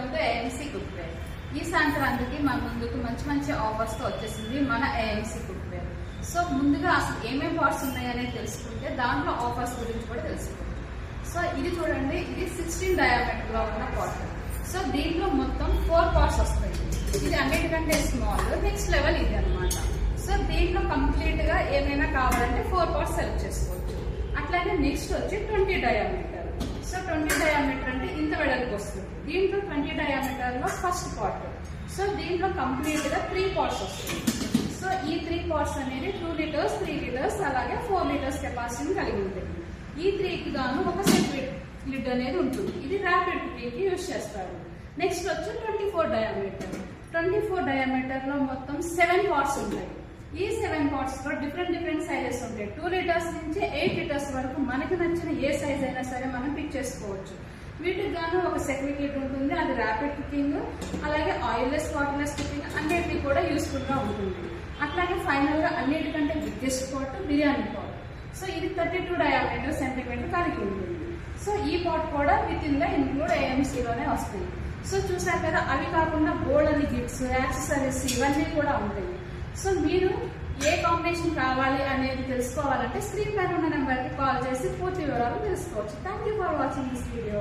Welcome to AMC cookware. ఈ సంక్రాంతికి మన ముందుకు మంచి మంచి ఆఫర్స్ తో వచ్చేసింది మన ఏఎంసీ కుక్వేర్. సో ముందుగా అసలు ఏమేమి పార్ట్స్ ఉన్నాయనేది తెలుసుకుంటే దాంట్లో ఆఫర్స్ గురించి కూడా తెలుసుకుంటాం. సో ఇది చూడండి, ఇది 16 డయామీటర్ లో ఉన్న పార్ట్. సో దీంట్లో మొత్తం 4 పార్ట్స్ వస్తాయి. ఇది అన్నిటికంటే స్మాల్, నెక్స్ట్ లెవెల్ ఇది అనమాట. సో దీంట్లో కంప్లీట్ గా ఏమైనా కావాలంటే 4 పార్ట్స్ సెలెక్ట్ చేసుకోవచ్చు. అట్లానే నెక్స్ట్ వచ్చి 20 డయామీటర్. సో 20 డయామీటర్ అంటే ఇంత వెడల్పు వస్తుంది. దీంట్లో 20 డయామీటర్ లో ఫస్ట్ పార్ట్. సో దీంట్లో కంప్లీట్ గా 3 పార్ట్స్ వస్తుంది. సో ఈ 3 పార్ట్స్ అనేది 2 లీటర్స్, 3 లీటర్స్ అలాగే 4 లీటర్స్ కెపాసిటీని కలిగి ఉంటుంది. ఈ 3కి గాను ఒక సెట్ లిడ్ అనేది ఉంటుంది. ఇది ర్యాపిడ్ కుకింగ్ కి యూజ్ చేస్తారు. నెక్స్ట్ వచ్చి 24 డయామీటర్. 24 డయామీటర్ లో మొత్తం 7 పార్ట్స్ ఉంటాయి. ఈ 7 పార్ట్స్ లో డిఫరెంట్ సైజెస్ ఉంటాయి. 2 లీటర్స్ నుంచి 8 లీటర్స్ వరకు మనకి నచ్చిన ఏ సైజ్ అయినా సరే మనం పిక్ చేసుకోవచ్చు. వీటికి గాను ఒక సెక్యూరిటీ కిట్ ఉంటుంది. అది ర్యాపిడ్ కుకింగ్, అలాగే ఆయిల్లెస్, వాటర్లెస్ కుకింగ్ అన్నిటికీ కూడా యూస్ఫుల్ గా ఉంటుంది. అట్లాగే ఫైనల్ గా అన్నిటికంటే biggest pot biryani pot. So ఇది 32 డయామీటర్ సెంటీమీటర్ కలిగి ఉంటుంది. సో ఈ పాట్ కూడా విత్ ఇన్ ద ఇన్క్లూడ్ ఏఎంసీలోనే వస్తుంది. సో చూసారు కదా, అవి కాకుండా బోల్డ్ అని గిఫ్ట్స్, యాక్సెసరీస్ ఇవన్నీ కూడా ఉంటాయి. సో మీరు ఏ కాంబినేషన్ కావాలి అనేది తెలుసుకోవాలంటే స్క్రీన్ పైన ఉన్న నెంబర్కి కాల్ చేసి పూర్తి వివరాలు తెలుసుకోవచ్చు. Thank you for watching this video.